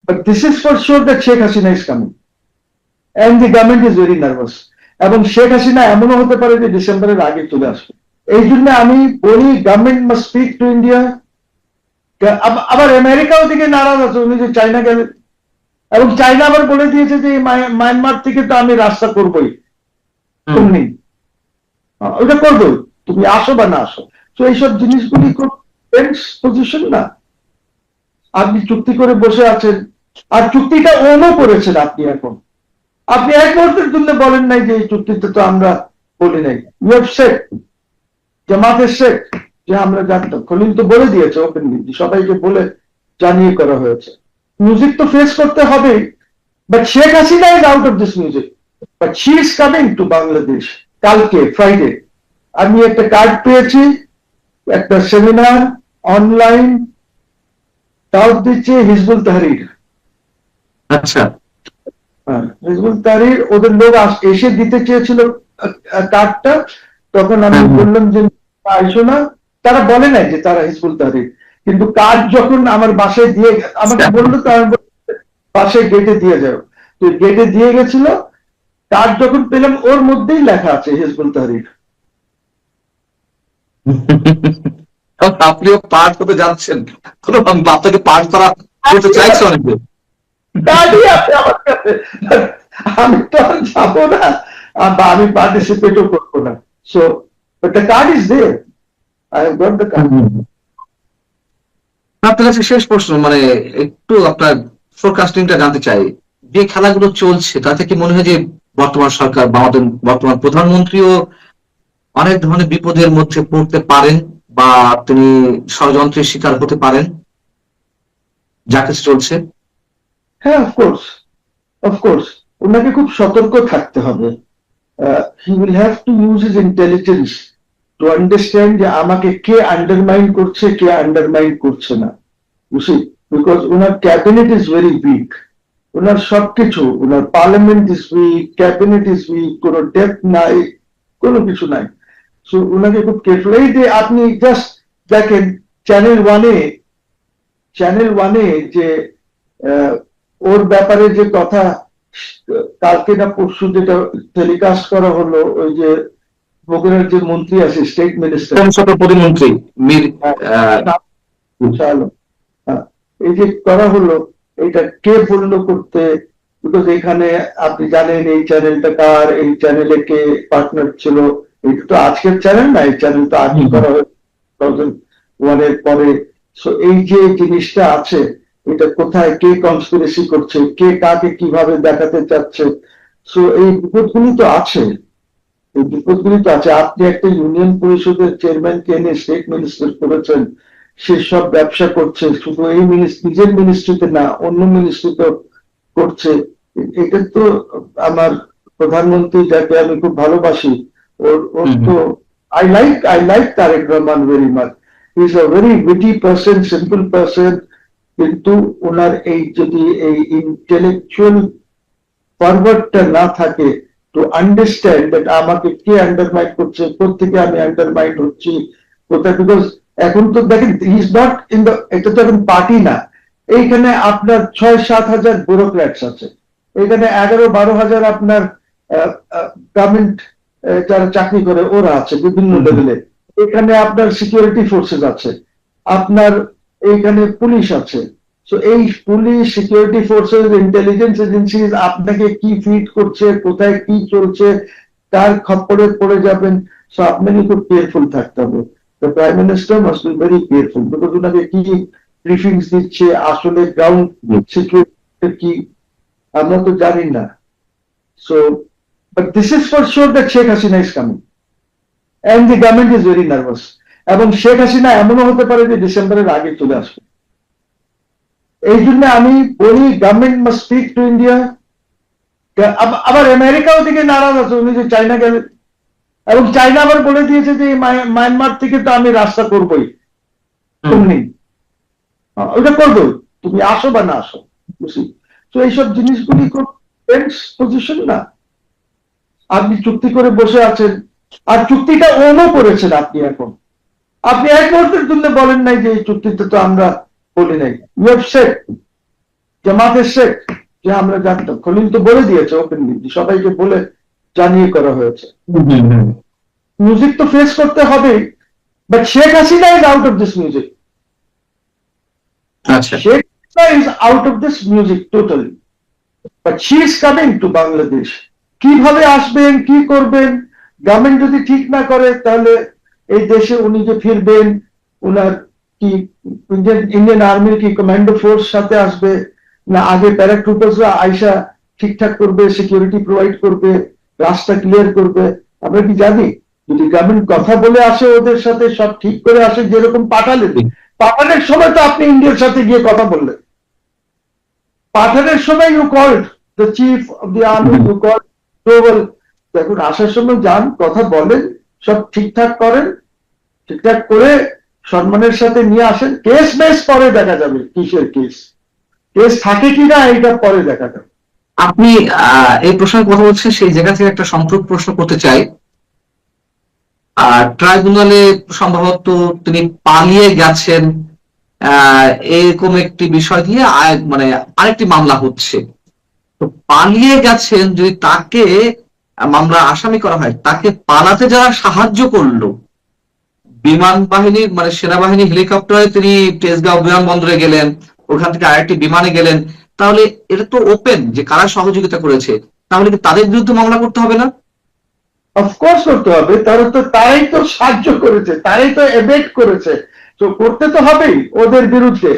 But this is for sure that Sheikh Hasina is coming. And the government is very nervous. এবং শেখ হাসিনা এমনও হতে পারে যে ডিসেম্বরের আগে চলে আসবে। এই জন্য আমি বলি government must speak to India. আবার আমেরিকাও দিকে নারাজ আছে, উনি যে চায়না গেলেন, এবং চায়না আবার বলে দিয়েছে যে মায়ানমার থেকে তো আমি রাস্তা করবোই, তুমি ওইটা করবো, তুমি আসো বা না আসো। তো এইসব জিনিসগুলি খুব টেন্স পজিশন না। আপনি চুক্তি করে বসে আছেন, আর চুক্তিটা ওনও করেছেন আপনি। এখন আপনি এক মুহূর্তের জন্য বলেন নাই যে এই চুক্তিতে তো আমরা বলি নাই। ইউ হ্যাভ সেড, জামাতের সেড যে আমরা জানতাম। খলিল তো বলে দিয়েছে ওপেনলি, সবাইকে বলে জানিয়ে করা হয়েছে। মিউজিক তো ফেস করতে হবে, but Sheikh Hasina is out of this music, but she is coming to Bangladesh. কালকে ফ্রাইডে আমি একটা কার্ড পেয়েছি, একটা সেমিনার অনলাইন তাও দিচ্ছে হিজবুল তাহরির। আচ্ছা, হিজবুল তাহরির ওদের লোক এসে দিতে চেয়েছিল কার্ডটা, তখন আমি বললাম যে আইসো না। তারা বলে নাই যে তারা হিজবুল তাহরির, কিন্তু কার্ড যখন আমার বাসায় দিয়ে আমাকে বললো, তো আমি বাসায় গেটে দিয়ে যাও। তো গেটে দিয়ে গেছিল, কার্ড যখন পেলাম ওর মধ্যেই লেখা আছে হিজবুল তাহরির। আপনিও পাঠ করতে যাচ্ছেন, আপনাকে পাঠ করা করতে চাইছে অনেকে। আমি তো আর যাবো না, বা আমি পার্টিসিপেটও করবো না। So but the card is there, I have got the card. আপনার কাছে শেষ প্রশ্ন, মানে একটু আপনার ফোরকাস্টিংটা জানতে চাই। যে খেলাগুলো চলছে তাতে কি মনে হয় যে বর্তমান সরকার বা আমাদের বর্তমান প্রধানমন্ত্রীও অনেক ধরনের বিপদের মধ্যে পড়তে পারেন, বা তিনি ষড়যন্ত্রের শিকার হতে পারেন যা কিছু চলছে? হ্যাঁ, অফকোর্স ওনাকে খুব সতর্ক থাকতে হবে। He will have to use his intelligence to understand যে আমাকে কে আন্ডারমাইন করছে, কে আন্ডারমাইন করছে না। বুঝি, বিকজ ওনার ক্যাবিনেট ইজ ভেরি উইক। ওনার সবকিছু, ওনার parliament is weak, cabinet is weak, কোনো ডেপথ নাই, কোনো কিছু নাই। সো ওনাকে খুব কেয়ারফুল। এই যে আপনি জাস্ট দেখেন চ্যানেল ওয়ানে যে ওর ব্যাপারে যে কথা কালকে না পরশু যেটা টেলিকাস্ট করা হলো, ওই যে বগুড়ার যে মন্ত্রী আছে, স্টেট মিনিস্টার প্রতিমন্ত্রী মীর এই যে করা হলো, এটা কে বললো করতে? বিকজ এখানে আপনি জানেন এই চ্যানেলটা কার, এই চ্যানেলে কে পার্টনার ছিল। এটা তো আজকের চ্যানেল না, এই চ্যানেল তো আগে করা হয়েছে 2001 এর পরে। সো এই যে জিনিসটা আছে, এটা কোথায় কে কনস্পিরেসি করছে, কে কাকে কিভাবে দেখাতে চাচ্ছে, সো এই বিপদগুলি তো আছে, এই বিপদগুলি তো আছে। আপনি একটা ইউনিয়ন পরিষদের চেয়ারম্যানকে এনে স্টেট মিনিস্টার করেছেন, সে সব ব্যবসা করছে, শুধু এই নিজের মিনিস্ট্রিতে না, অন্য মিনিস্ট্রিতে করছে। এটা তো আমার প্রধানমন্ত্রী, যাকে আমি খুব ভালোবাসি, ওর তো I like Tarek Rahman very much. He is a very witty person, simple person, কিন্তু ওনার এই যদি এই ইন্টেলেকচুয়াল ফরওয়ার্ডটা না থাকে টু আন্ডারস্ট্যান্ড দ্যাট আমাকে কে আন্ডারমাইন করছে, কোথেকে আমি আন্ডারমাইন হচ্ছি, কোথায়। বিকজ এখন তো দেখেন he is not in the, এটা তো এখন পার্টি না। এইখানে আপনার 6-7 হাজার ব্যুরোক্র্যাটস আছে, এখানে 11-12 হাজার আপনার গভর্নমেন্ট যারা চাকরি করে ওরা আছে বিভিন্ন লেভেলে। এখানে আপনার সিকিউরিটি ফোর্সেস আছে, আপনার এইখানে পুলিশ আছে। সো এই police, security forces, intelligence agencies আপনাকে কি ফিড করছে, কোথায় কি চলছে, কার খপ্পরে পড়ে যাবেন। সো আপনাকে খুব কেয়ারফুল থাকতে হবে। The prime minister must be very careful, because ওনাকে কি ব্রিফিংস দিচ্ছে, আসলে গ্রাউন্ড সিকিউরিটি কি আমরা তো জানি না। So but this is for sure that Sheikh Hasina is coming, and the government is very nervous. এবং শেখ হাসিনা এমনও হতে পারে যে ডিসেম্বরের আগে চলে আসবে। এই জন্য আমি বলি government must speak to India. আবার আমেরিকাও দিকে নারাজ আছে, উনি যে চায়না গেলেন, এবং চায়না আবার বলে দিয়েছে যে মায়ানমার থেকে তো আমি রাস্তা করবোই, তুমি ওইটা করবো, তুমি আসো বা না আসো। বুঝি, তো এইসব জিনিসগুলি খুব টেন্স পজিশন না। আপনি চুক্তি করে বসে আছেন, আর চুক্তিটা ওনও করেছেন আপনি। এখন আপনি এক মুহূর্তের জন্য বলেন নাই যে এই চুক্তিতে তো আমরা বলি নাই। ইউ হ্যাভ সেড, জামাতের শেখ যে আমরা জানতাম, খলিল তো বলে দিয়েছে ওপেনলি, সবাইকে বলে জানিয়ে করা হয়েছে। মিউজিক তো ফেস করতে হবেই, but Sheikh Hasina is out of this music. আচ্ছা, Sheikh Hasina is out of this music totally, but she is coming to Bangladesh. কিভাবে আসবেন, কি করবেন, গভর্নমেন্ট যদি ঠিক না করে তাহলে এই দেশে উনি যে ফিরবেন, উনার কি ইন্ডিয়ান আর্মির কি কমান্ডো ফোর্স সাথে আসবে, না আগে প্যারাট্রুপার্সরা আইসা ঠিকঠাক করবে, সিকিউরিটি প্রোভাইড করবে, রাস্তা ক্লিয়ার করবে, আমরা কি জানি? যদি গভর্নমেন্ট কথা বলে আসে ওদের সাথে, সব ঠিক করে আসে, যেরকম পাঠানের সময় তো আপনি ইন্ডিয়ার সাথে গিয়ে কথা বললেন, পাঠানের সময় you called the chief of the army, you called global. এখন আসার সময় যান, কথা বলেন, সব ঠিকঠাক করেন, ঠিকঠাক করে সম্মানের সাথে নিয়ে আসেন। কেস বেস পরে দেখা যাবে, কিসের কেস, কেস থাকে কিনা এটা পরে দেখা যাবে। আপনি এই প্রসঙ্গে কথা বলছেন, সেই জায়গা থেকে একটা সম্পূর্ণ প্রশ্ন করতে চাই। ট্রাইব্যুনালে সম্ভবত তিনি পালিয়ে গেছেন, এরকম একটি বিষয় দিয়ে মানে আরেকটি মামলা হচ্ছে। তো পালিয়ে গেছেন, যদি তাকে মামলা আসামি করা হয়, তাকে পালাতে যারা সাহায্য করলো, বিমান বাহিনীর মানে সেনাবাহিনী হেলিকপ্টারে তিনি তেজগাঁও বিমানবন্দরে গেলেন, ওখান থেকে আরেকটি বিমানে গেলেন, তাহলে এটা তো ওপেন যে কারা সহযোগিতা করেছে, তাহলে কি তাদের বিরুদ্ধে মামলা করতে হবে না? অফকোর্স করতে হবে, তারাই তো সাহায্য করেছে, তারাই তো এবেট করেছে, তো করতে তো হবেই ওদের বিরুদ্ধে।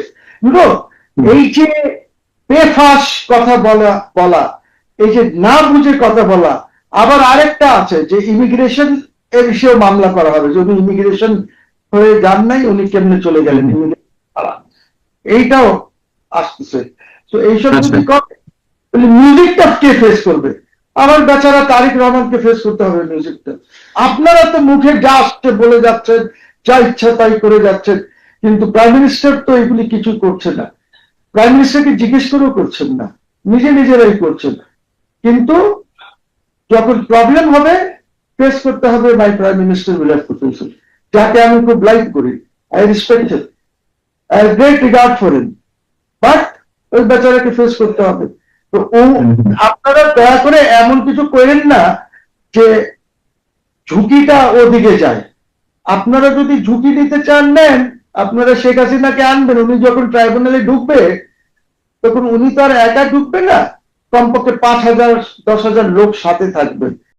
এই যে বেফাস কথা বলা, এই যে না বুঝে কথা বলা, আবার আরেকটা আছে যে ইমিগ্রেশন এর বিষয়ে মামলা করা হবে, যদি ইমিগ্রেশন হয়ে যান নাই, উনি কেমনে চলে গেলেন, এইটাও আসতেছে। তো এইসব যদি করে তাহলে মিউজিকটা কে ফেস করবে? আমার বেচারা তারেক রহমানকে ফেস করতে হবে মিউজিকটা। আপনারা তো মুখে যা আসছে বলে যাচ্ছেন, যা ইচ্ছা তাই করে যাচ্ছেন, কিন্তু প্রাইম মিনিস্টার তো এগুলি কিছু করছে না, প্রাইম মিনিস্টারকে জিজ্ঞেস করেও করছেন না, নিজেরাই করছেন। কিন্তু যখন প্রবলেম হবে, ফেস করতে হবে মাই প্রাইম মিনিস্টার উইল প্রফেসর, যাকে আমি খুব লাইক করি, I respect him, I have great regard for him, but ওই বেচারাকে ফেস করতে হবে। তো আপনারা দয়া করে এমন কিছু করেন না যে ঝুঁকিটা ওদিকে যায়। আপনারা যদি ঝুঁকি নিতে চান নেন, আপনারা শেখ হাসিনাকে আনবেন, উনি যখন ট্রাইব্যুনালে ঢুকবে তখন উনি তো আর একা ঢুকবে না, কমপক্ষে 5,000 10,000 লোক সাথে থাকবেন।